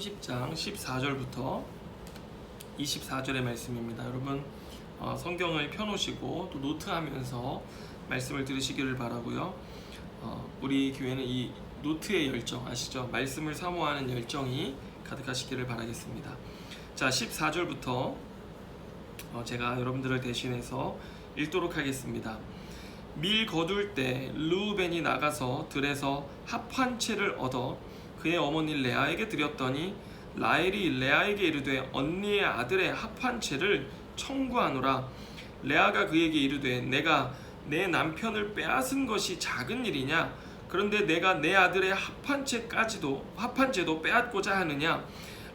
30장 14절부터 24절의 말씀입니다. 여러분 성경을 펴놓으시고 또 노트하면서 말씀을 들으시기를 바라고요. 우리 교회는 이 노트의 열정 아시죠? 말씀을 사모하는 열정이 가득하시기를 바라겠습니다. 자, 14절부터 제가 여러분들을 대신해서 읽도록 하겠습니다. 밀 거둘 때 르우벤이 나가서 들에서 합 한 채를 얻어 그의 어머니 레아에게 드렸더니 라헬이 레아에게 이르되 언니의 아들의 합 한 채를 청구하노라. 레아가 그에게 이르되 내가 내 남편을 빼앗은 것이 작은 일이냐? 그런데 내가 내 아들의 합 한 채도 빼앗고자 하느냐?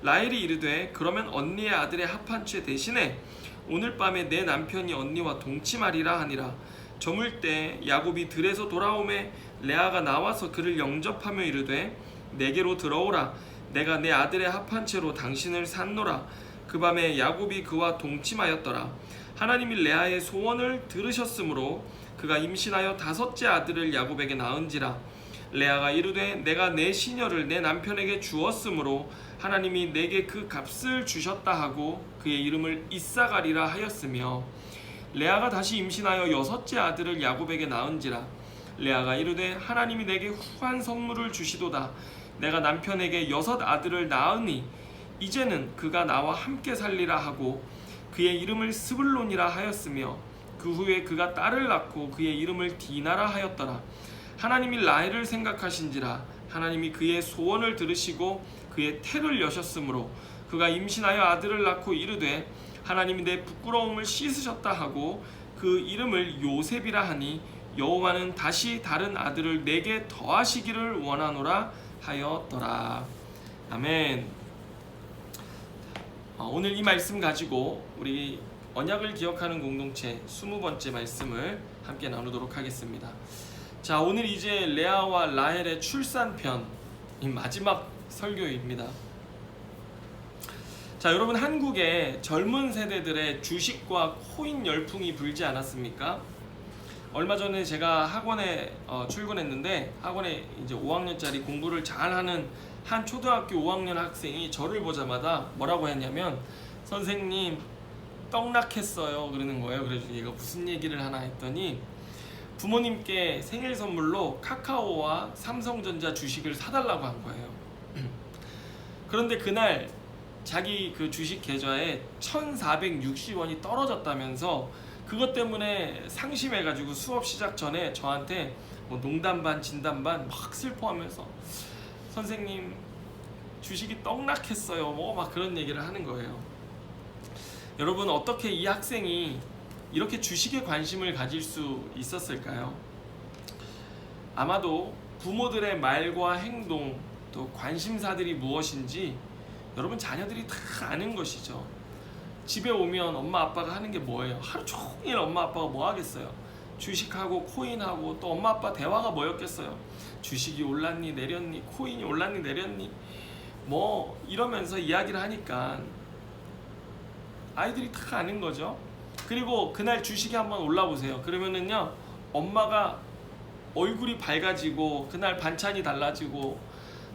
라헬이 이르되 그러면 언니의 아들의 합 한 채 대신에 오늘 밤에 내 남편이 언니와 동침하리라 하니라. 저물 때 야곱이 들에서 돌아오매 레아가 나와서 그를 영접하며 이르되 내게로 들어오라. 내가 내 아들의 합 한 채로 당신을 샀노라. 그 밤에 야곱이 그와 동침하였더라. 하나님이 레아의 소원을 들으셨으므로 그가 임신하여 5째 아들을 야곱에게 낳은지라. 레아가 이르되 내가 내 시녀를 내 남편에게 주었으므로 하나님이 내게 그 값을 주셨다 하고 그의 이름을 이사가리라 하였으며, 레아가 다시 임신하여 6째 아들을 야곱에게 낳은지라. 레아가 이르되 하나님이 내게 후한 선물을 주시도다. 내가 남편에게 6 아들을 낳으니 이제는 그가 나와 함께 살리라 하고 그의 이름을 스불론이라 하였으며, 그 후에 그가 딸을 낳고 그의 이름을 디나라 하였더라. 하나님이 라헬을 생각하신지라. 하나님이 그의 소원을 들으시고 그의 태를 여셨으므로 그가 임신하여 아들을 낳고 이르되 하나님이 내 부끄러움을 씻으셨다 하고 그 이름을 요셉이라 하니 여호와는 다시 다른 아들을 내게 더하시기를 원하노라 하였더라. 아멘. 오늘 이 말씀 가지고 우리 언약을 기억하는 공동체 20번째 말씀을 함께 나누도록 하겠습니다. 자, 오늘 이제 레아와 라헬의 출산편 이 마지막 설교입니다. 자, 여러분 한국의 젊은 세대들의 주식과 코인 열풍이 불지 않았습니까? 얼마 전에 제가 학원에 출근했는데 학원에 이제 5학년짜리 공부를 잘하는 한 초등학교 5학년 학생이 저를 보자마자 뭐라고 했냐면 선생님 떡락했어요 그러는 거예요. 그래서 얘가 무슨 얘기를 하나 했더니 부모님께 생일 선물로 카카오와 삼성전자 주식을 사달라고 한 거예요. 그런데 그날 자기 그 주식 계좌에 1,460원이 떨어졌다면서 그것 때문에 상심해가지고 수업 시작 전에 저한테 뭐 농담 반 진담 반 막 슬퍼하면서 선생님 주식이 떡락했어요 뭐 막 그런 얘기를 하는 거예요. 여러분 어떻게 이 학생이 이렇게 주식에 관심을 가질 수 있었을까요? 아마도 부모들의 말과 행동 또 관심사들이 무엇인지 여러분 자녀들이 다 아는 것이죠. 집에 오면 엄마 아빠가 하는 게 뭐예요? 하루 종일 엄마 아빠가 뭐 하겠어요? 주식하고 코인하고 또 엄마 아빠 대화가 뭐였겠어요? 주식이 올랐니 내렸니, 코인이 올랐니 내렸니 뭐 이러면서 이야기를 하니까 아이들이 다 아는 거죠. 그리고 그날 주식이 한번 올라보세요. 그러면은요 엄마가 얼굴이 밝아지고 그날 반찬이 달라지고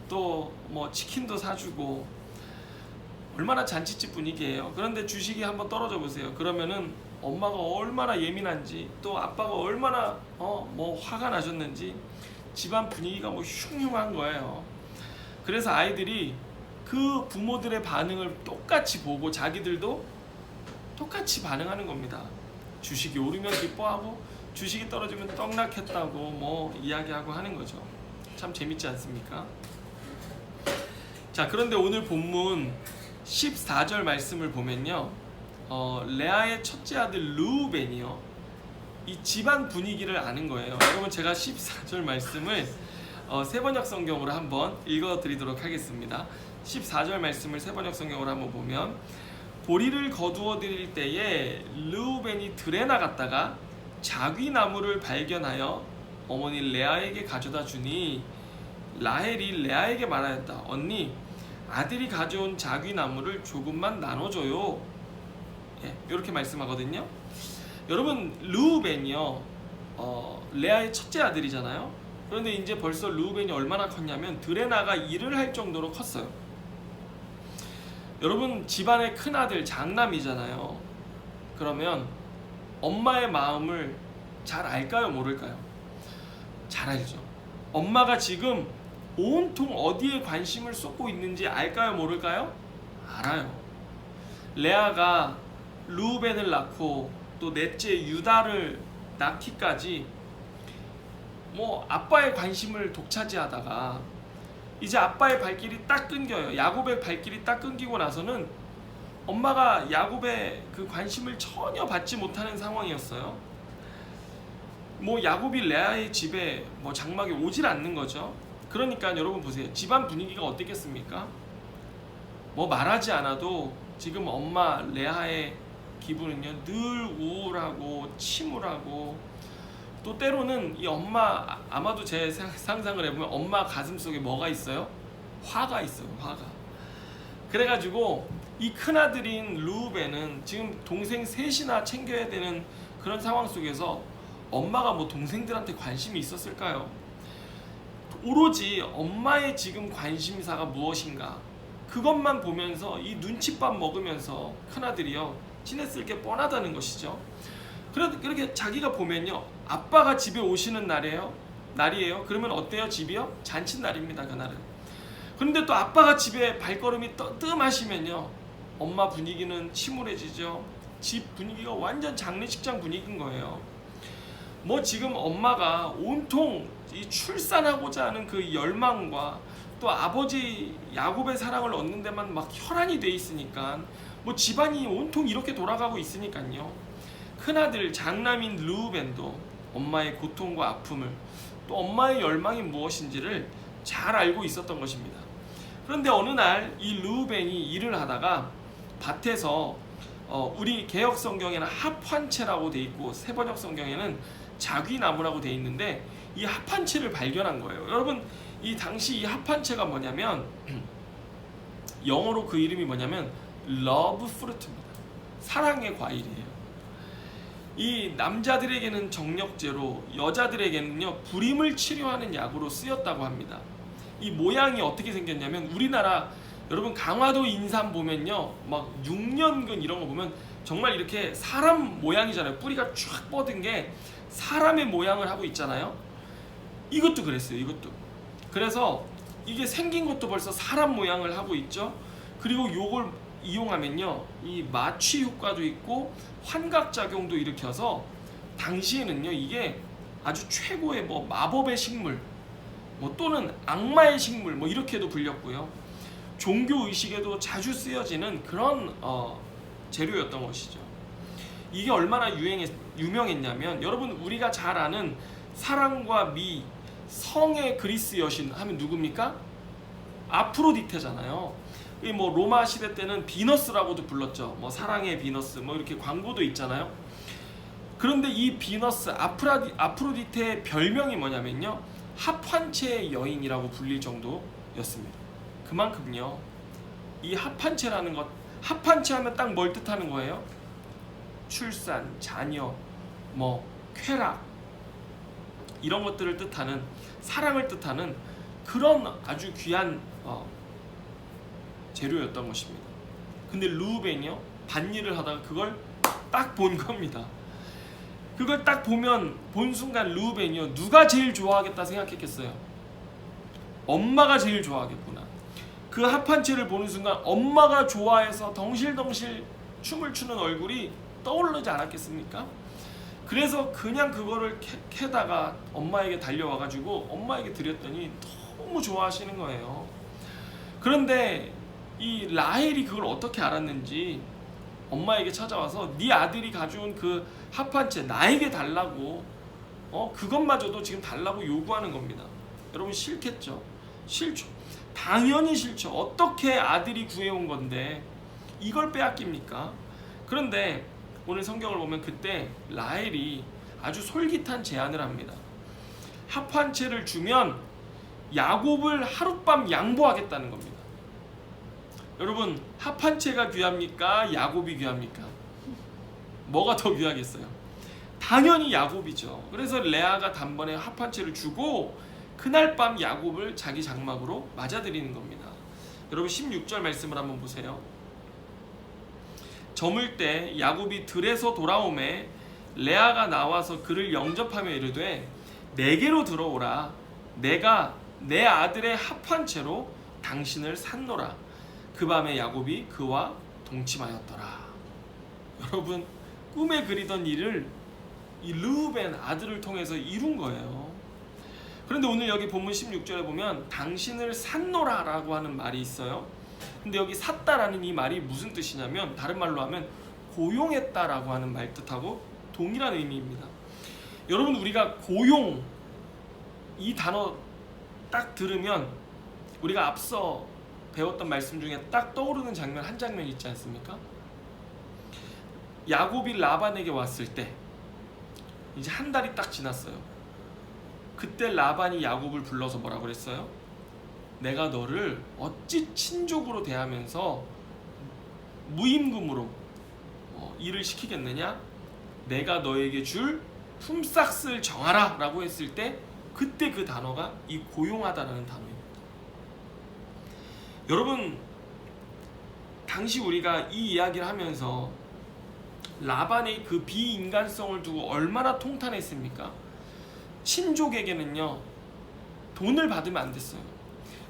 또 뭐 치킨도 사주고 얼마나 잔치집 분위기예요. 그런데 주식이 한번 떨어져 보세요. 그러면은 엄마가 얼마나 예민한지 또 아빠가 얼마나 뭐 화가 나셨는지 집안 분위기가 뭐 흉흉한 거예요. 그래서 아이들이 그 부모들의 반응을 똑같이 보고 자기들도 똑같이 반응하는 겁니다. 주식이 오르면 기뻐하고 주식이 떨어지면 떡락했다고 뭐 이야기하고 하는 거죠. 참 재밌지 않습니까? 자, 그런데 오늘 본문 14절 말씀을 보면요, 레아의 첫째 아들 르우벤이요, 이 집안 분위기를 아는 거예요. 여러분 제가 14절 말씀을 세번역 성경으로 한번 읽어드리도록 하겠습니다. 14절 말씀을 세번역 성경으로 한번 보면, 보리를 거두어 드릴 때에 르우벤이 들에 나갔다가 자귀나무를 발견하여 어머니 레아에게 가져다 주니 라헬이 레아에게 말하였다. 언니, 아들이 가져온 자귀나무를 조금만 나눠줘요. 이렇게 말씀하거든요. 여러분 르우벤이요 레아의 첫째 아들이잖아요. 그런데 이제 벌써 르우벤이 얼마나 컸냐면 들에 나가 일을 할 정도로 컸어요. 여러분 집안의 큰아들 장남이잖아요. 그러면 엄마의 마음을 잘 알까요 모를까요? 잘 알죠. 엄마가 지금 온통 어디에 관심을 쏟고 있는지 알까요 모를까요? 알아요. 레아가 르우벤을 낳고 또 넷째 유다를 낳기까지 뭐 아빠의 관심을 독차지하다가 이제 아빠의 발길이 딱 끊겨요. 야곱의 발길이 딱 끊기고 나서는 엄마가 야곱의 그 관심을 전혀 받지 못하는 상황이었어요. 뭐 야곱이 레아의 집에 뭐 장막에 오질 않는 거죠. 그러니까 여러분 보세요. 집안 분위기가 어땠겠습니까? 뭐 말하지 않아도 지금 엄마 레아의 기분은요 늘 우울하고 침울하고, 또 때로는 이 엄마, 아마도 제 상상을 해보면 엄마 가슴속에 뭐가 있어요? 화가 있어요. 화가. 그래가지고 이 큰아들인 르우벤은 지금 동생 셋이나 챙겨야 되는 그런 상황 속에서 엄마가 뭐 동생들한테 관심이 있었을까요? 오로지 엄마의 지금 관심사가 무엇인가, 그것만 보면서 이 눈칫밥 먹으면서 큰아들이요 지냈을 게 뻔하다는 것이죠. 그렇게 자기가 보면요 아빠가 집에 오시는 날이에요. 그러면 어때요? 집이요? 잔칫날입니다. 그날은. 그런데 또 아빠가 집에 발걸음이 뜸하시면요 엄마 분위기는 침울해지죠. 집 분위기가 완전 장례식장 분위기인 거예요. 뭐 지금 엄마가 온통 이 출산하고자 하는 그 열망과 또 아버지 야곱의 사랑을 얻는 데만 막 혈안이 돼 있으니까 뭐 집안이 온통 이렇게 돌아가고 있으니까요 큰아들 장남인 르우벤도 엄마의 고통과 아픔을 또 엄마의 열망이 무엇인지를 잘 알고 있었던 것입니다. 그런데 어느 날 이 르우벤이 일을 하다가 밭에서 우리 개역 성경에는 합환채라고 돼 있고 세번역 성경에는 자귀나무라고 돼 있는데 이 합환채를 발견한 거예요. 여러분 이 당시 이 합환채가 뭐냐면 영어로 그 이름이 뭐냐면 러브 프루트입니다. 사랑의 과일이에요. 이 남자들에게는 정력제로, 여자들에게는요 불임을 치료하는 약으로 쓰였다고 합니다. 이 모양이 어떻게 생겼냐면 우리나라 여러분 강화도 인삼 보면요 막 6년근 이런 거 보면 정말 이렇게 사람 모양이잖아요. 뿌리가 쫙 뻗은 게 사람의 모양을 하고 있잖아요. 이것도 그랬어요. 이것도. 그래서 이게 생긴 것도 벌써 사람 모양을 하고 있죠. 그리고 요걸 이용하면요 이 마취 효과도 있고 환각작용도 일으켜서 당시에는요 이게 아주 최고의 뭐 마법의 식물 뭐 또는 악마의 식물 뭐 이렇게도 불렸고요. 종교 의식에도 자주 쓰여지는 그런 재료였던 것이죠. 이게 얼마나 유명했냐면 여러분 우리가 잘 아는 사랑과 미, 성의 그리스 여신 하면 누굽니까? 아프로디테잖아요. 이 뭐 로마 시대 때는 비너스라고도 불렀죠. 뭐 사랑의 비너스 뭐 이렇게 광고도 있잖아요. 그런데 이 비너스 아프로디테의 별명이 뭐냐면요 합환체의 여인이라고 불릴 정도였습니다. 그만큼요 이 합환체라는 것, 합환체 하면 딱 뭘 뜻하는 거예요? 출산, 자녀, 뭐 쾌락 이런 것들을 뜻하는, 사랑을 뜻하는 그런 아주 귀한 재료였던 것입니다. 근데 르우벤이요 밭일을 하다가 그걸 딱 본 겁니다. 그걸 딱 본 순간 르우벤이요 누가 제일 좋아하겠다 생각했겠어요? 엄마가 제일 좋아하겠구나. 그 합한채를 보는 순간 엄마가 좋아해서 덩실덩실 춤을 추는 얼굴이 떠오르지 않았겠습니까? 그래서 그냥 그거를 캐다가 엄마에게 달려와가지고 엄마에게 드렸더니 너무 좋아하시는 거예요. 그런데 이 라헬이 그걸 어떻게 알았는지 엄마에게 찾아와서 네 아들이 가져온 그 합한채 나에게 달라고 그것마저도 지금 달라고 요구하는 겁니다. 여러분 싫겠죠? 싫죠. 당연히 싫죠. 어떻게 아들이 구해온 건데 이걸 빼앗깁니까? 그런데 오늘 성경을 보면 그때 라헬이 아주 솔깃한 제안을 합니다. 합한채를 주면 야곱을 하룻밤 양보하겠다는 겁니다. 여러분 합한채가 귀합니까? 야곱이 귀합니까? 뭐가 더 귀하겠어요? 당연히 야곱이죠. 그래서 레아가 단번에 합한채를 주고 그날 밤 야곱을 자기 장막으로 맞아들이는 겁니다. 여러분 16절 말씀을 한번 보세요. 저물 때 야곱이 들에서 돌아오매 레아가 나와서 그를 영접하며 이르되 내게로 들어오라. 내가 내 아들의 합한 채로 당신을 샀노라. 그 밤에 야곱이 그와 동침하였더라. 여러분, 꿈에 그리던 일을 이 르우벤 아들을 통해서 이룬 거예요. 그런데 오늘 여기 본문 16절에 보면 당신을 샀노라 라고 하는 말이 있어요. 근데 여기 샀다라는 이 말이 무슨 뜻이냐면, 다른 말로 하면 고용했다라고 하는 말 뜻하고 동일한 의미입니다. 여러분, 우리가 고용 이 단어 딱 들으면 우리가 앞서 배웠던 말씀 중에 딱 떠오르는 장면 한 장면 있지 않습니까? 야곱이 라반에게 왔을 때 이제 한 달이 딱 지났어요. 그때 라반이 야곱을 불러서 뭐라고 그랬어요? 내가 너를 어찌 친족으로 대하면서 무임금으로 일을 시키겠느냐? 내가 너에게 줄 품삯을 정하라 라고 했을 때 그때 그 단어가 이 고용하다라는 단어입니다. 여러분, 당시 우리가 이 이야기를 하면서 라반의 그 비인간성을 두고 얼마나 통탄했습니까? 친족에게는요, 돈을 받으면 안 됐어요.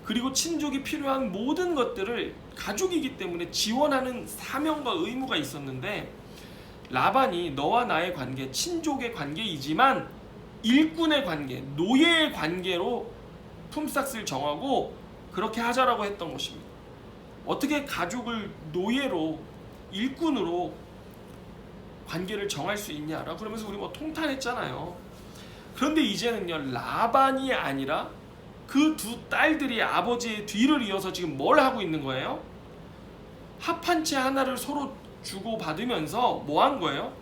그리고 친족이 필요한 모든 것들을 가족이기 때문에 지원하는 사명과 의무가 있었는데, 라반이 너와 나의 관계, 친족의 관계이지만 일꾼의 관계, 노예의 관계로 품삯을 정하고 그렇게 하자라고 했던 것입니다. 어떻게 가족을 노예로, 일꾼으로 관계를 정할 수 있냐라고 그러면서 우리 통탄했잖아요. 그런데 이제는요, 라반이 아니라 그 두 딸들이 아버지의 뒤를 이어서 지금 뭘 하고 있는 거예요? 합한 채 하나를 서로 주고 받으면서 뭐 한 거예요?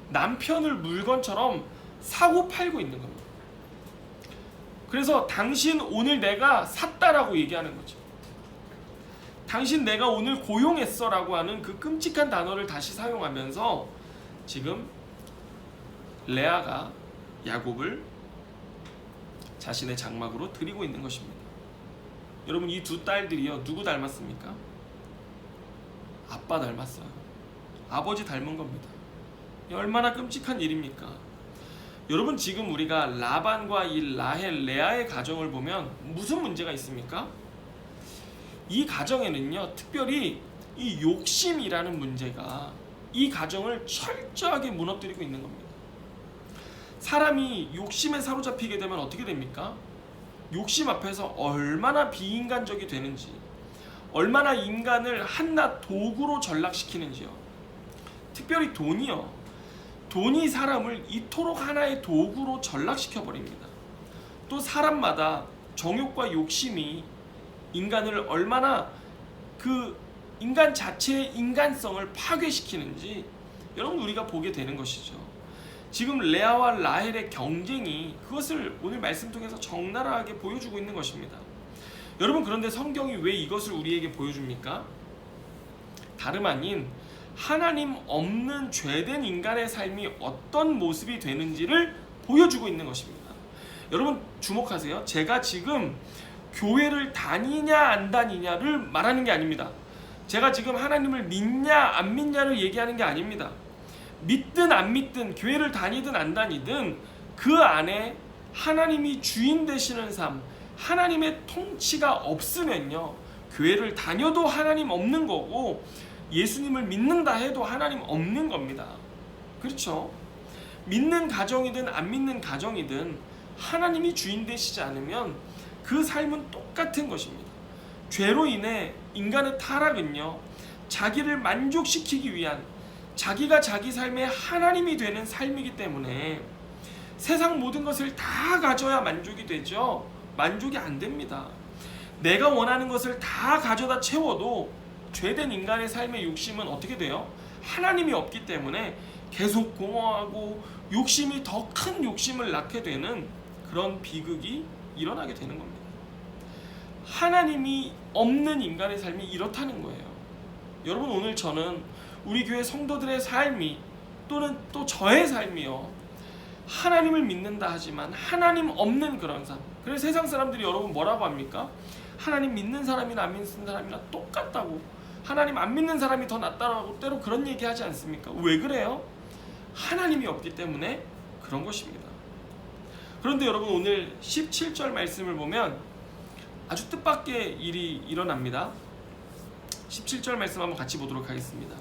남편을 물건처럼 사고 팔고 있는 겁니다. 그래서 당신 오늘 내가 샀다라고 얘기하는 거죠. 당신 내가 오늘 고용했어 라고 하는 그 끔찍한 단어를 다시 사용하면서 지금 레아가 야곱을 자신의 장막으로 들이고 있는 것입니다. 여러분, 이 두 딸들이요, 누구 닮았습니까? 아빠 닮았어요. 아버지 닮은 겁니다. 얼마나 끔찍한 일입니까? 여러분, 지금 우리가 라반과 이 라헬, 레아의 가정을 보면 무슨 문제가 있습니까? 이 가정에는요, 특별히 이 욕심이라는 문제가 이 가정을 철저하게 무너뜨리고 있는 겁니다. 사람이 욕심에 사로잡히게 되면 어떻게 됩니까? 욕심 앞에서 얼마나 비인간적이 되는지, 얼마나 인간을 한낱 도구로 전락시키는지요. 특별히 돈이요. 돈이 사람을 이토록 하나의 도구로 전락시켜버립니다. 또 사람마다 정욕과 욕심이 인간을 얼마나 그 인간 자체의 인간성을 파괴시키는지 여러분, 우리가 보게 되는 것이죠. 지금 레아와 라헬의 경쟁이 그것을 오늘 말씀 통해서 적나라하게 보여주고 있는 것입니다. 여러분, 그런데 성경이 왜 이것을 우리에게 보여줍니까? 다름 아닌 하나님 없는 죄된 인간의 삶이 어떤 모습이 되는지를 보여주고 있는 것입니다. 여러분, 주목하세요. 제가 지금 교회를 다니냐 안 다니냐를 말하는 게 아닙니다. 제가 지금 하나님을 믿냐 안 믿냐를 얘기하는 게 아닙니다. 믿든 안 믿든, 교회를 다니든 안 다니든 그 안에 하나님이 주인 되시는 삶, 하나님의 통치가 없으면요, 교회를 다녀도 하나님 없는 거고 예수님을 믿는다 해도 하나님 없는 겁니다. 그렇죠? 믿는 가정이든 안 믿는 가정이든 하나님이 주인 되시지 않으면 그 삶은 똑같은 것입니다. 죄로 인해 인간의 타락은요, 자기를 만족시키기 위한, 자기가 자기 삶의 하나님이 되는 삶이기 때문에 세상 모든 것을 다 가져야 만족이 되죠. 만족이 안 됩니다. 내가 원하는 것을 다 가져다 채워도 죄된 인간의 삶의 욕심은 어떻게 돼요? 하나님이 없기 때문에 계속 공허하고 욕심이 더 큰 욕심을 낳게 되는 그런 비극이 일어나게 되는 겁니다. 하나님이 없는 인간의 삶이 이렇다는 거예요. 여러분, 오늘 저는 우리 교회 성도들의 삶이 또는 또 저의 삶이요, 하나님을 믿는다 하지만 하나님 없는 그런 삶. 그래서 세상 사람들이 여러분 뭐라고 합니까? 하나님 믿는 사람이나 안 믿는 사람이나 똑같다고, 하나님 안 믿는 사람이 더 낫다라고 때로 그런 얘기 하지 않습니까? 왜 그래요? 하나님이 없기 때문에 그런 것입니다. 그런데 여러분, 오늘 17절 말씀을 보면 아주 뜻밖의 일이 일어납니다. 17절 말씀 한번 같이 보도록 하겠습니다.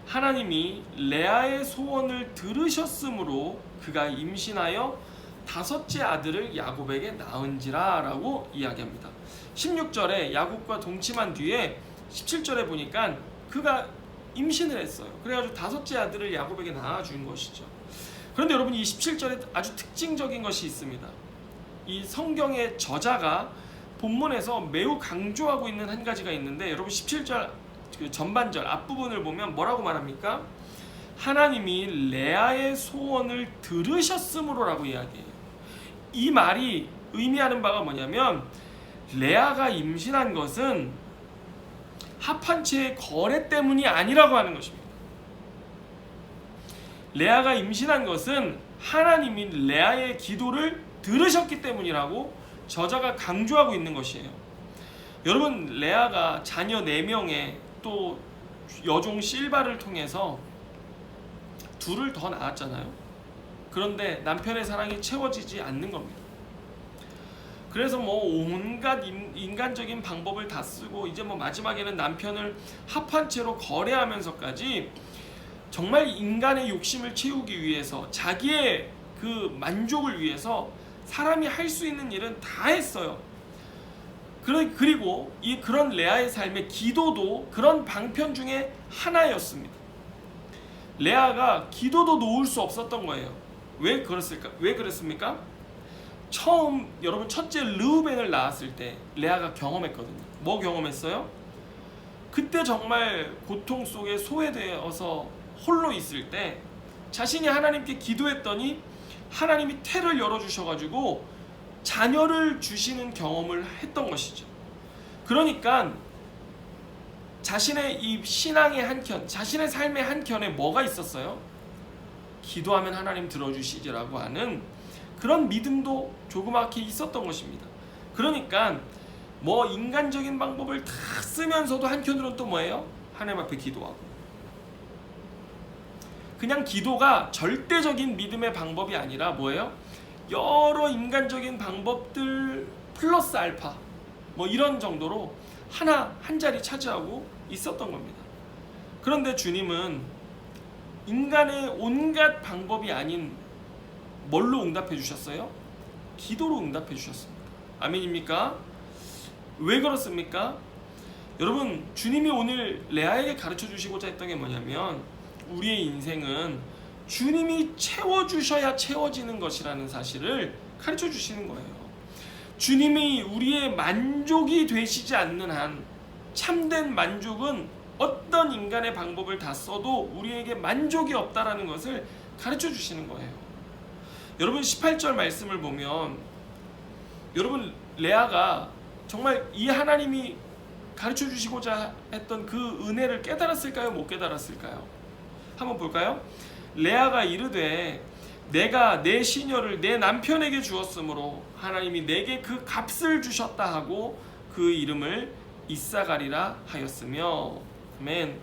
하나님이 레아의 소원을 들으셨으므로 그가 임신하여 5째 아들을 야곱에게 낳은지라 라고 이야기합니다. 16절에 야곱과 동침한 뒤에 17절에 보니까 그가 임신을 했어요. 그래가지고 5째 아들을 야곱에게 낳아준 것이죠. 그런데 여러분, 이 17절에 아주 특징적인 것이 있습니다. 이 성경의 저자가 본문에서 매우 강조하고 있는 한 가지가 있는데, 여러분 17절 그 전반절 앞부분을 보면 뭐라고 말합니까? 하나님이 레아의 소원을 들으셨으므로 라고 이야기해요. 이 말이 의미하는 바가 뭐냐면, 레아가 임신한 것은 합한채의 거래 때문이 아니라고 하는 것입니다. 레아가 임신한 것은 하나님이 레아의 기도를 들으셨기 때문이라고 저자가 강조하고 있는 것이에요. 여러분, 레아가 자녀 4명에 또 여종 실바를 통해서 둘을 더 낳았잖아요. 그런데 남편의 사랑이 채워지지 않는 겁니다. 그래서 뭐 온갖 인간적인 방법을 다 쓰고 이제 뭐 마지막에는 남편을 합한 채로 거래하면서까지 정말 인간의 욕심을 채우기 위해서, 자기의 그 만족을 위해서 사람이 할 수 있는 일은 다 했어요. 그리고 그런 레아의 삶의 기도도 그런 방편 중에 하나였습니다. 레아가 기도도 놓을 수 없었던 거예요. 왜 그랬습니까? 처음 여러분 첫째 르우벤을 낳았을 때 레아가 경험했거든요. 뭐 경험했어요? 그때 정말 고통 속에 소외되어서 홀로 있을 때 자신이 하나님께 기도했더니 하나님이 태를 열어주셔가지고 자녀를 주시는 경험을 했던 것이죠. 그러니까 자신의 이 신앙의 한켠, 자신의 삶의 한켠에 뭐가 있었어요? 기도하면 하나님 들어주시지라고 하는 그런 믿음도 조그맣게 있었던 것입니다. 그러니까 뭐 인간적인 방법을 다 쓰면서도 한켠으로는 또 뭐예요? 하나님 앞에 기도하고. 그냥 기도가 절대적인 믿음의 방법이 아니라 뭐예요? 여러 인간적인 방법들 플러스 알파 뭐 이런 정도로 한 자리 차지하고 있었던 겁니다. 그런데 주님은 인간의 온갖 방법이 아닌 뭘로 응답해 주셨어요? 기도로 응답해 주셨습니다. 아멘입니까? 왜 그렇습니까? 여러분, 주님이 오늘 레아에게 가르쳐 주시고자 했던 게 뭐냐면, 우리의 인생은 주님이 채워주셔야 채워지는 것이라는 사실을 가르쳐 주시는 거예요. 주님이 우리의 만족이 되시지 않는 한, 참된 만족은 어떤 인간의 방법을 다 써도 우리에게 만족이 없다라는 것을 가르쳐 주시는 거예요. 여러분 18절 말씀을 보면, 여러분 레아가 정말 이 하나님이 가르쳐 주시고자 했던 그 은혜를 깨달았을까요? 못 깨달았을까요? 한번 볼까요? 레아가 이르되 내가 내 시녀를 내 남편에게 주었으므로 하나님이 내게 그 값을 주셨다 하고 그 이름을 이사가리라 하였으며. 아멘.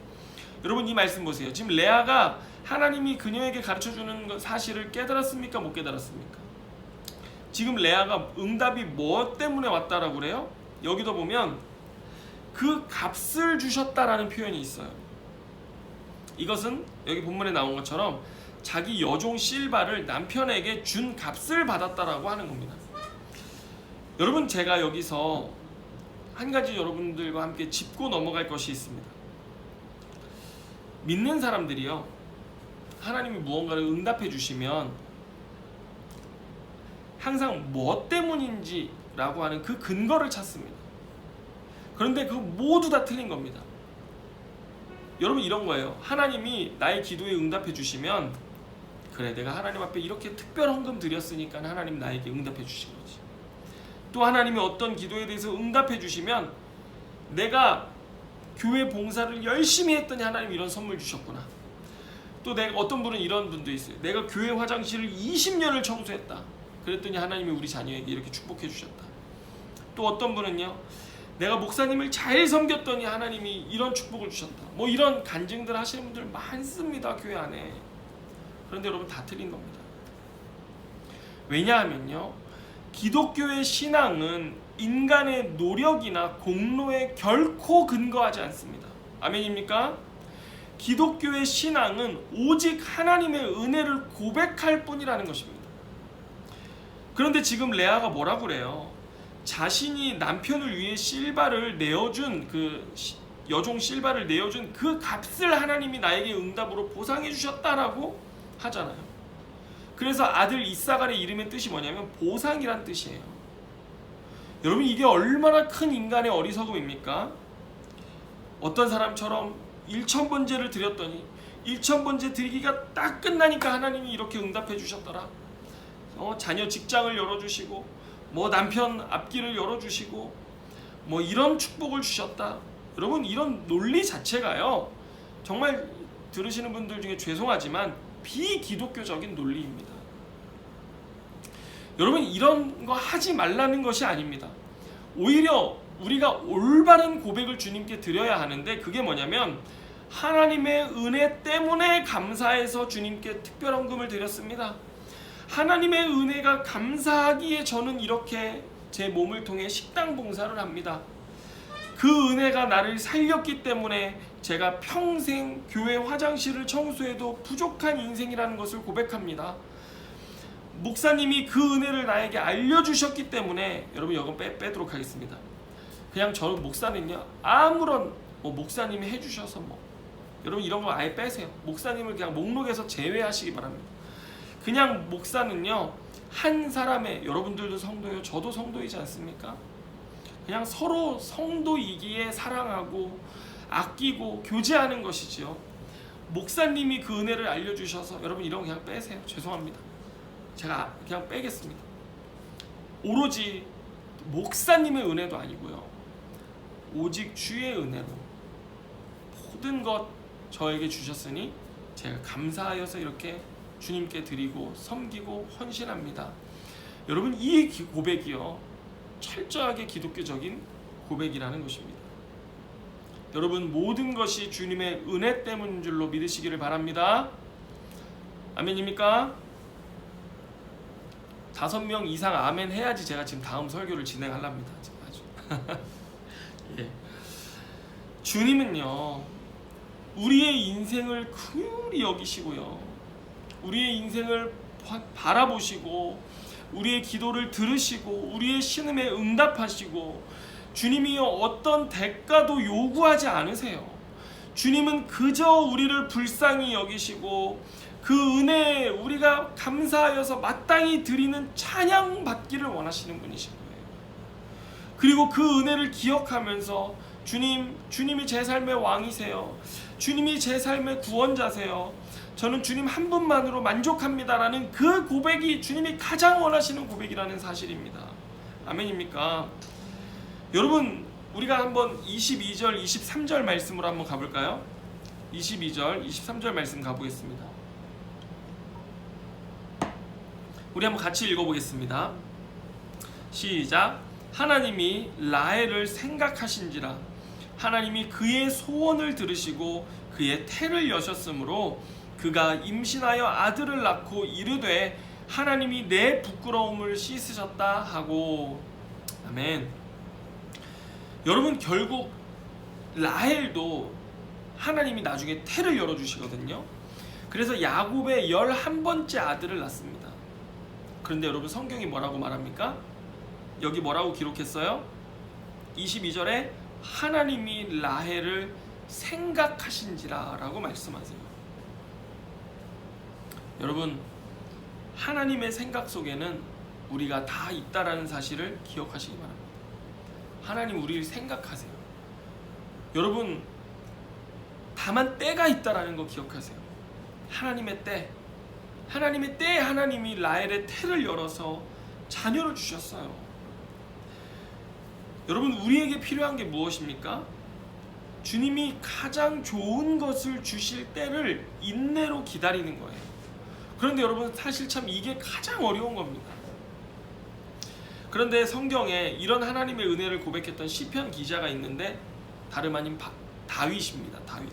여러분 이 말씀 보세요. 지금 레아가 하나님이 그녀에게 가르쳐주는 사실을 깨달았습니까? 못 깨달았습니까? 지금 레아가 응답이 뭐 때문에 왔다라고 그래요? 여기도 보면 그 값을 주셨다라는 표현이 있어요. 이것은 여기 본문에 나온 것처럼 자기 여종 실바를 남편에게 준 값을 받았다라고 하는 겁니다. 여러분, 제가 여기서 한 가지 여러분들과 함께 짚고 넘어갈 것이 있습니다. 믿는 사람들이요, 하나님이 무언가를 응답해 주시면 항상 뭐 때문인지 라고 하는 그 근거를 찾습니다. 그런데 그거 모두 다 틀린 겁니다. 여러분 이런 거예요. 하나님이 나의 기도에 응답해 주시면, 그래 내가 하나님 앞에 이렇게 특별 헌금 드렸으니까 하나님 나에게 응답해 주신 거지. 또 하나님이 어떤 기도에 대해서 응답해 주시면, 내가 교회 봉사를 열심히 했더니 하나님 이런 선물 주셨구나. 또 내가, 어떤 분은 이런 분도 있어요. 내가 교회 화장실을 20년을 청소했다. 그랬더니 하나님이 우리 자녀에게 이렇게 축복해 주셨다. 또 어떤 분은요, 내가 목사님을 잘 섬겼더니 하나님이 이런 축복을 주셨다. 뭐 이런 간증들 하시는 분들 많습니다, 교회 안에. 그런데 여러분 다 틀린 겁니다. 왜냐하면요, 기독교의 신앙은 인간의 노력이나 공로에 결코 근거하지 않습니다. 아멘입니까? 기독교의 신앙은 오직 하나님의 은혜를 고백할 뿐이라는 것입니다. 그런데 지금 레아가 뭐라고 그래요? 자신이 남편을 위해 실바를 내어준 그 여종 실바를 내어준 그 값을 하나님이 나에게 응답으로 보상해 주셨다라고 하잖아요. 그래서 아들 이사갈의 이름의 뜻이 뭐냐면 보상이란 뜻이에요. 여러분, 이게 얼마나 큰 인간의 어리석음입니까? 어떤 사람처럼 1000번제를 드렸더니 1000번제 드리기가 딱 끝나니까 하나님이 이렇게 응답해 주셨더라. 자녀 직장을 열어주시고 뭐 남편 앞길을 열어주시고 뭐 이런 축복을 주셨다. 여러분, 이런 논리 자체가요, 정말 들으시는 분들 중에 죄송하지만 비기독교적인 논리입니다. 여러분, 이런 거 하지 말라는 것이 아닙니다. 오히려 우리가 올바른 고백을 주님께 드려야 하는데, 그게 뭐냐면 하나님의 은혜 때문에 감사해서 주님께 특별헌금을 드렸습니다. 하나님의 은혜가 감사하기에 저는 이렇게 제 몸을 통해 식당 봉사를 합니다. 그 은혜가 나를 살렸기 때문에 제가 평생 교회 화장실을 청소해도 부족한 인생이라는 것을 고백합니다. 목사님이 그 은혜를 나에게 알려주셨기 때문에, 여러분 이건 빼도록 하겠습니다. 그냥 저는 목사는요, 아무런 목사님이 해주셔서 여러분 이런 거 아예 빼세요. 목사님을 그냥 목록에서 제외하시기 바랍니다. 그냥 목사는요, 한 사람의, 여러분들도 성도예요, 저도 성도이지 않습니까? 그냥 서로 성도이기에 사랑하고 아끼고 교제하는 것이지요. 목사님이 그 은혜를 알려주셔서, 여러분 이런 거 그냥 빼세요. 죄송합니다. 제가 그냥 빼겠습니다. 오로지 목사님의 은혜도 아니고요, 오직 주의 은혜로 모든 것 저에게 주셨으니 제가 감사하여서 이렇게 주님께 드리고 섬기고 헌신합니다. 여러분, 이 고백이요, 철저하게 기독교적인 고백이라는 것입니다. 여러분, 모든 것이 주님의 은혜 때문인 줄로 믿으시기를 바랍니다. 아멘입니까? 5명 이상 아멘 해야지 제가 지금 다음 설교를 진행하랍니다. 지금 아주. 예. 주님은요, 우리의 인생을 긍휼히 여기시고요, 우리의 인생을 바라보시고 우리의 기도를 들으시고 우리의 신음에 응답하시고, 주님이 어떤 대가도 요구하지 않으세요. 주님은 그저 우리를 불쌍히 여기시고 그 은혜에 우리가 감사하여서 마땅히 드리는 찬양 받기를 원하시는 분이신 거예요. 그리고 그 은혜를 기억하면서 주님이 제 삶의 왕이세요. 주님이 제 삶의 구원자세요. 저는 주님 한 분만으로 만족합니다라는 그 고백이 주님이 가장 원하시는 고백이라는 사실입니다. 아멘입니까? 여러분, 우리가 한번 22절, 23절 말씀으로 한번 가볼까요? 22절, 23절 말씀 가보겠습니다. 우리 한번 같이 읽어보겠습니다. 시작. 하나님이 라헬을 생각하신지라. 하나님이 그의 소원을 들으시고 그의 태를 여셨으므로 그가 임신하여 아들을 낳고 이르되 하나님이 내 부끄러움을 씻으셨다 하고. 아멘. 여러분, 결국 라헬도 하나님이 나중에 태를 열어주시거든요. 그래서 야곱의 11번째 아들을 낳습니다. 그런데 여러분, 성경이 뭐라고 말합니까? 여기 뭐라고 기록했어요? 22절에 하나님이 라헬을 생각하신지라 라고 말씀하세요. 여러분, 하나님의 생각 속에는 우리가 다 있다라는 사실을 기억하시기 바랍니다. 하나님 우리를 생각하세요. 여러분, 다만 때가 있다라는 거 기억하세요. 하나님의 때, 하나님의 때에 하나님이 라헬의 태를 열어서 자녀를 주셨어요. 여러분, 우리에게 필요한 게 무엇입니까? 주님이 가장 좋은 것을 주실 때를 인내로 기다리는 거예요. 그런데 여러분, 사실 참 이게 가장 어려운 겁니다. 그런데 성경에 이런 하나님의 은혜를 고백했던 시편 기자가 있는데 다름 아닌 다윗입니다. 다윗.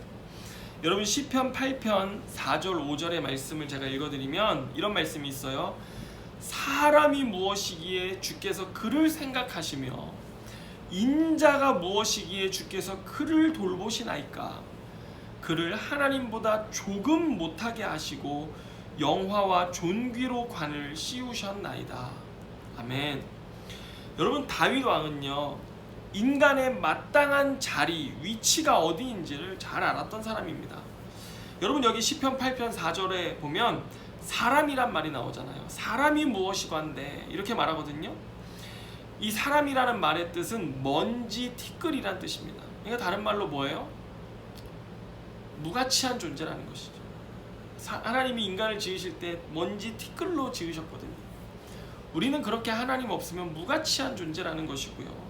여러분 시편 8편 4절 5절의 말씀을 제가 읽어드리면 이런 말씀이 있어요. 사람이 무엇이기에 주께서 그를 생각하시며 인자가 무엇이기에 주께서 그를 돌보시나이까. 그를 하나님보다 조금 못하게 하시고 영화와 존귀로 관을 씌우셨나이다. 아멘. 여러분 다윗 왕은요 인간의 마땅한 자리, 위치가 어디인지를 잘 알았던 사람입니다. 여러분 여기 시편 8편 4절에 보면 사람이란 말이 나오잖아요. 사람이 무엇이건데 이렇게 말하거든요. 이 사람이라는 말의 뜻은 먼지 티끌이란 뜻입니다. 그러니까 다른 말로 뭐예요? 무가치한 존재라는 것이죠. 하나님이 인간을 지으실 때 먼지 티끌로 지으셨거든요. 우리는 그렇게 하나님 없으면 무가치한 존재라는 것이고요.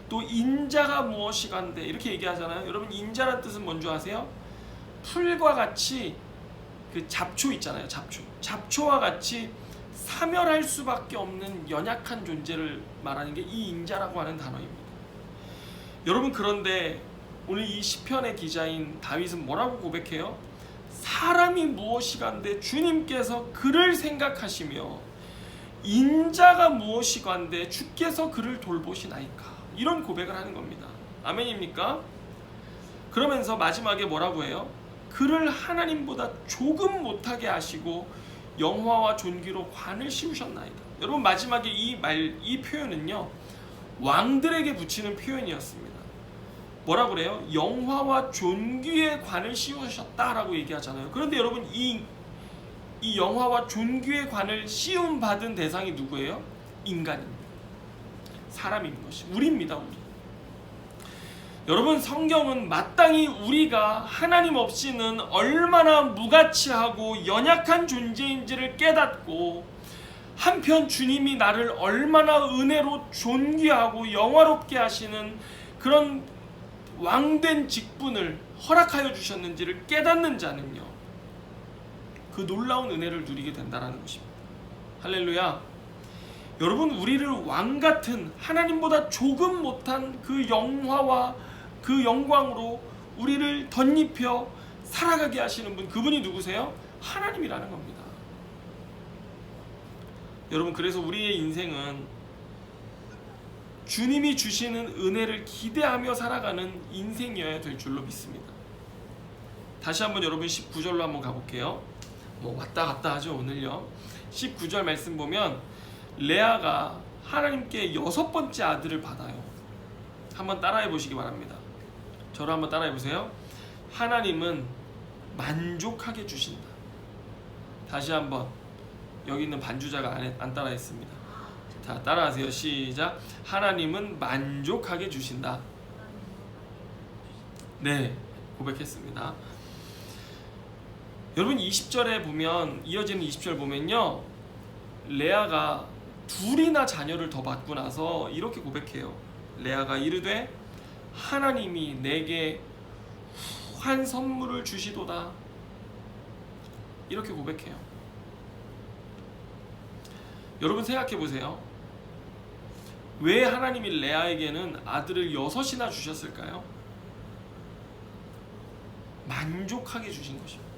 또 인자가 무엇이간데 이렇게 얘기하잖아요. 여러분 인자란 뜻은 뭔 줄 아세요? 풀과 같이 그 잡초 있잖아요. 잡초와 같이 사멸할 수밖에 없는 연약한 존재를 말하는 게 이 인자라고 하는 단어입니다. 여러분 그런데 오늘 이 시편의 기자인 다윗은 뭐라고 고백해요? 사람이 무엇이간데 주님께서 그를 생각하시며 인자가 무엇이간데 주께서 그를 돌보시나이까. 이런 고백을 하는 겁니다. 아멘입니까? 그러면서 마지막에 뭐라고 해요? 그를 하나님보다 조금 못하게 하시고 영화와 존귀로 관을 씌우셨나이다. 여러분 마지막에 이 표현은요 왕들에게 붙이는 표현이었습니다. 뭐라고 그래요? 영화와 존귀의 관을 씌우셨다라고 얘기하잖아요. 그런데 여러분 이 영화와 존귀의 관을 씌움 받은 대상이 누구예요? 인간입니다. 사람인 것이 우리입니다. 우리. 여러분 성경은 마땅히 우리가 하나님 없이는 얼마나 무가치하고 연약한 존재인지를 깨닫고 한편 주님이 나를 얼마나 은혜로 존귀하고 영화롭게 하시는 그런 왕된 직분을 허락하여 주셨는지를 깨닫는 자는요 그 놀라운 은혜를 누리게 된다는 것입니다. 할렐루야. 여러분 우리를 왕같은 하나님보다 조금 못한 그 영화와 그 영광으로 우리를 덧입혀 살아가게 하시는 분, 그분이 누구세요? 하나님이라는 겁니다. 여러분 그래서 우리의 인생은 주님이 주시는 은혜를 기대하며 살아가는 인생이어야 될 줄로 믿습니다. 다시 한번 여러분 19절로 한번 가볼게요. 뭐 왔다 갔다 하죠 오늘요. 19절 말씀 보면 레아가 하나님께 6번째 아들을 받아요. 한번 따라해 보시기 바랍니다. 저를 한번 따라해 보세요. 하나님은 만족하게 주신다. 다시 한번 여기 있는 반주자가 안 따라했습니다. 자 따라하세요. 시작. 하나님은 만족하게 주신다. 네 고백했습니다. 여러분 20절에 보면 이어지는 20절 보면요 레아가 둘이나 자녀를 더 받고 나서 이렇게 고백해요. 레아가 이르되 하나님이 내게 후한 선물을 주시도다. 이렇게 고백해요. 여러분 생각해 보세요. 왜 하나님이 레아에게는 아들을 6이나 주셨을까요? 만족하게 주신 것입니다.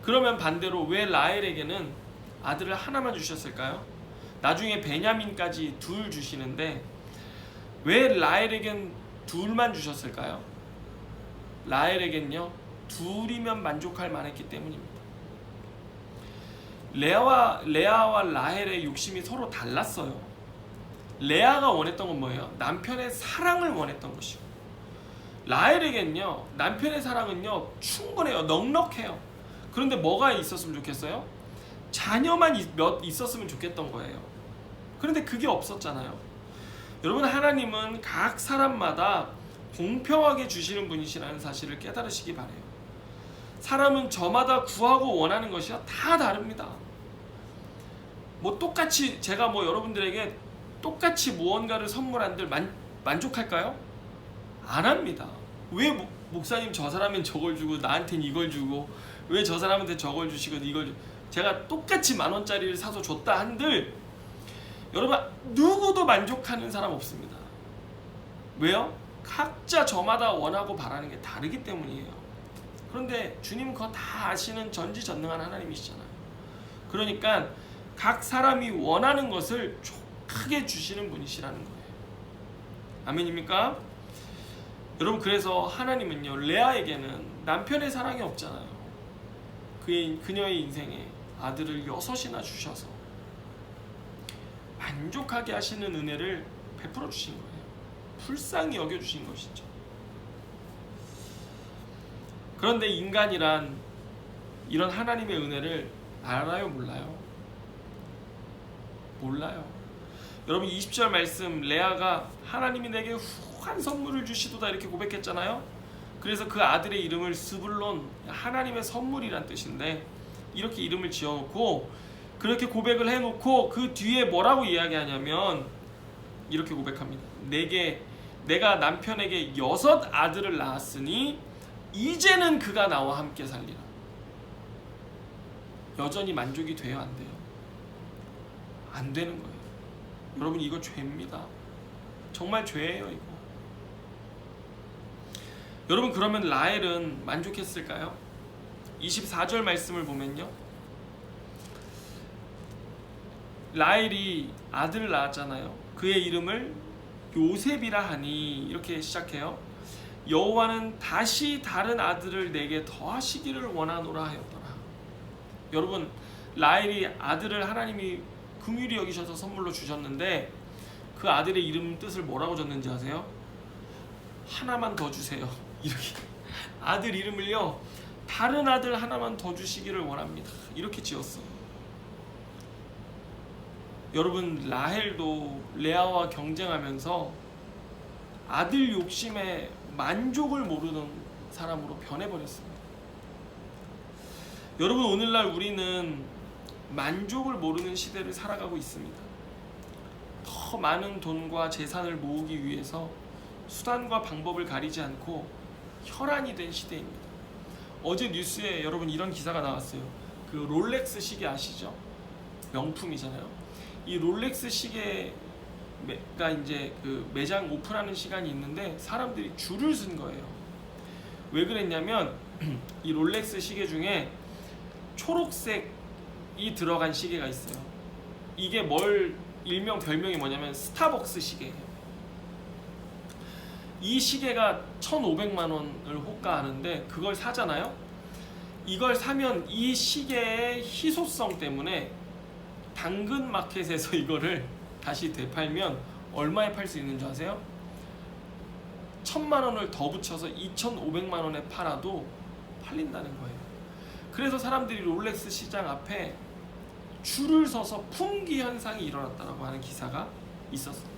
그러면 반대로 왜 라헬에게는 아들을 하나만 주셨을까요? 나중에 베냐민까지 둘 주시는데 왜 라헬에겐 둘만 주셨을까요? 라헬에겐요 둘이면 만족할 만했기 때문입니다. 레아와 라헬의 욕심이 서로 달랐어요. 레아가 원했던 건 뭐예요? 남편의 사랑을 원했던 것이고 라헬에겐요 남편의 사랑은요 충분해요. 넉넉해요. 그런데 뭐가 있었으면 좋겠어요? 자녀만 있었으면 좋겠던 거예요. 그런데 그게 없었잖아요. 여러분 하나님은 각 사람마다 공평하게 주시는 분이시라는 사실을 깨달으시기 바래요. 사람은 저마다 구하고 원하는 것이 다 다릅니다. 뭐 똑같이 제가 뭐 여러분들에게 똑같이 무언가를 선물한들 만족할까요? 안 합니다. 왜 목사님 저 사람은 저걸 주고 나한테는 이걸 주고 왜 저 사람한테 저걸 주시고 이걸 제가 똑같이 10,000원짜리를 사서 줬다 한들 여러분 누구도 만족하는 사람 없습니다. 왜요? 각자 저마다 원하고 바라는 게 다르기 때문이에요. 그런데 주님은 그거 다 아시는 전지전능한 하나님이시잖아요. 그러니까 각 사람이 원하는 것을 족하게 주시는 분이시라는 거예요. 아멘입니까? 여러분, 그래서 하나님은요, 레아에게는 남편의 사랑이 없잖아요. 그녀의 인생에 아들을 6이나 주셔서 만족하게 하시는 은혜를 베풀어 주신 거예요. 불쌍히 여겨주신 것이죠. 그런데 인간이란 이런 하나님의 은혜를 알아요, 몰라요? 몰라요. 여러분 20절 말씀, 레아가 하나님이 내게 후한 선물을 주시도다 이렇게 고백했잖아요. 그래서 그 아들의 이름을 스불론, 하나님의 선물이란 뜻인데, 이렇게 이름을 지어놓고 그렇게 고백을 해놓고 그 뒤에 뭐라고 이야기하냐면 이렇게 고백합니다. 내가 남편에게 6 아들을 낳았으니 이제는 그가 나와 함께 살리라. 여전히 만족이 돼요, 안 돼요? 안 되는 거예요. 여러분, 이거 죄입니다. 정말 죄예요, 이거. 여러분, 그러면 라헬은 만족했을까요? 24절 말씀을 보면요, 라헬이 아들을 낳았잖아요. 그의 이름을 요셉이라 하니, 이렇게 시작해요. 여호와는 다시 다른 아들을 내게 더하시기를 원하노라 하였더라. 여러분, 라헬이 아들을 하나님이 긍휼히 여기셔서 선물로 주셨는데, 그 아들의 이름 뜻을 뭐라고 줬는지 아세요? 하나만 더 주세요. 이렇게 아들 이름을요, 다른 아들 하나만 더 주시기를 원합니다. 이렇게 지었어요. 여러분, 라헬도 레아와 경쟁하면서 아들 욕심에 만족을 모르는 사람으로 변해버렸습니다. 여러분, 오늘날 우리는 만족을 모르는 시대를 살아가고 있습니다. 더 많은 돈과 재산을 모으기 위해서 수단과 방법을 가리지 않고 혈안이 된 시대입니다. 어제 뉴스에 여러분 이런 기사가 나왔어요. 그 롤렉스 시계 아시죠? 명품이잖아요. 이 롤렉스 시계가 이제 그 매장 오픈하는 시간이 있는데 사람들이 줄을 쓴 거예요. 왜 그랬냐면 이 롤렉스 시계 중에 초록색이 들어간 시계가 있어요. 이게 별명이 뭐냐면 스타벅스 시계예요. 이 시계가 1,500만 원을 호가하는데 그걸 사잖아요. 이걸 사면 이 시계의 희소성 때문에 당근마켓에서 이거를 다시 되팔면 얼마에 팔 수 있는 줄 아세요? 1,000만 원을 더 붙여서 2,500만 원에 팔아도 팔린다는 거예요. 그래서 사람들이 롤렉스 시장 앞에 줄을 서서 품귀 현상이 일어났다고 하는 기사가 있었어요.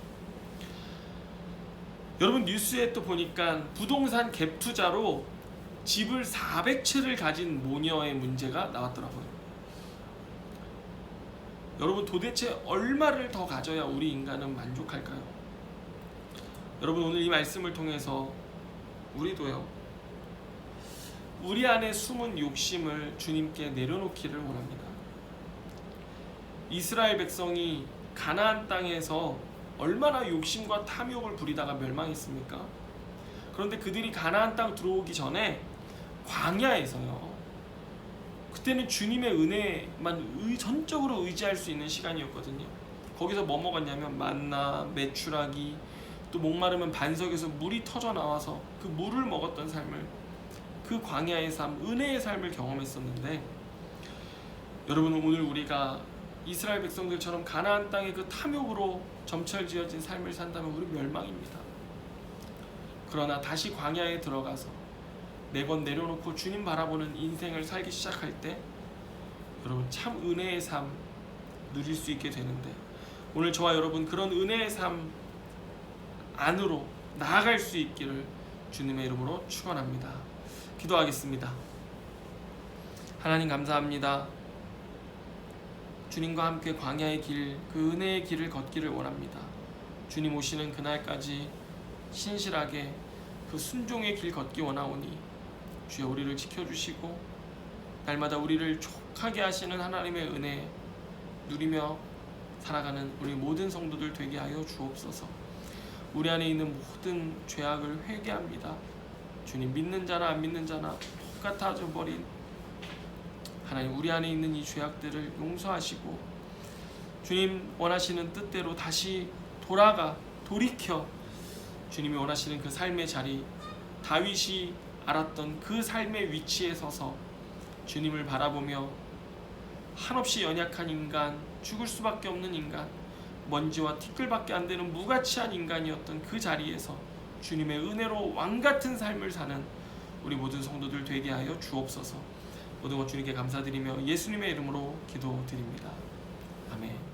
여러분, 뉴스에 또 보니까 부동산 갭 투자로 집을 400채를 가진 모녀의 문제가 나왔더라고요. 여러분, 도대체 얼마를 더 가져야 우리 인간은 만족할까요? 여러분, 오늘 이 말씀을 통해서 우리도요, 우리 안에 숨은 욕심을 주님께 내려놓기를 원합니다. 이스라엘 백성이 가나안 땅에서 얼마나 욕심과 탐욕을 부리다가 멸망했습니까? 그런데 그들이 가나안 땅 들어오기 전에 광야에서요, 그때는 주님의 은혜만 전적으로 의지할 수 있는 시간이었거든요. 거기서 뭐 먹었냐면 만나, 메추라기, 또 목마르면 반석에서 물이 터져 나와서 그 물을 먹었던 삶을, 그 광야의 삶, 은혜의 삶을 경험했었는데, 여러분, 오늘 우리가 이스라엘 백성들처럼 가나안 땅의 그 탐욕으로 점철지어진 삶을 산다면 우리 멸망입니다. 그러나 다시 광야에 들어가서 내 것 내려놓고 주님 바라보는 인생을 살기 시작할 때 여러분, 참 은혜의 삶 누릴 수 있게 되는데, 오늘 저와 여러분 그런 은혜의 삶 안으로 나아갈 수 있기를 주님의 이름으로 축원합니다. 기도하겠습니다. 하나님, 감사합니다. 주님과 함께 광야의 길, 그 은혜의 길을 걷기를 원합니다. 주님 오시는 그날까지 신실하게 그 순종의 길 걷기 원하오니 주여, 우리를 지켜주시고 날마다 우리를 족하게 하시는 하나님의 은혜 누리며 살아가는 우리 모든 성도들 되게 하여 주옵소서. 우리 안에 있는 모든 죄악을 회개합니다. 주님, 믿는 자나 안 믿는 자나 똑같아져 버린 하나님, 우리 안에 있는 이 죄악들을 용서하시고 주님 원하시는 뜻대로 다시 돌이켜 주님이 원하시는 그 삶의 자리, 다윗이 알았던 그 삶의 위치에 서서 주님을 바라보며 한없이 연약한 인간, 죽을 수밖에 없는 인간, 먼지와 티끌밖에 안 되는 무가치한 인간이었던 그 자리에서 주님의 은혜로 왕같은 삶을 사는 우리 모든 성도들 되게 하여 주옵소서. 모든 것 주님께 감사드리며 예수님의 이름으로 기도드립니다. 아멘.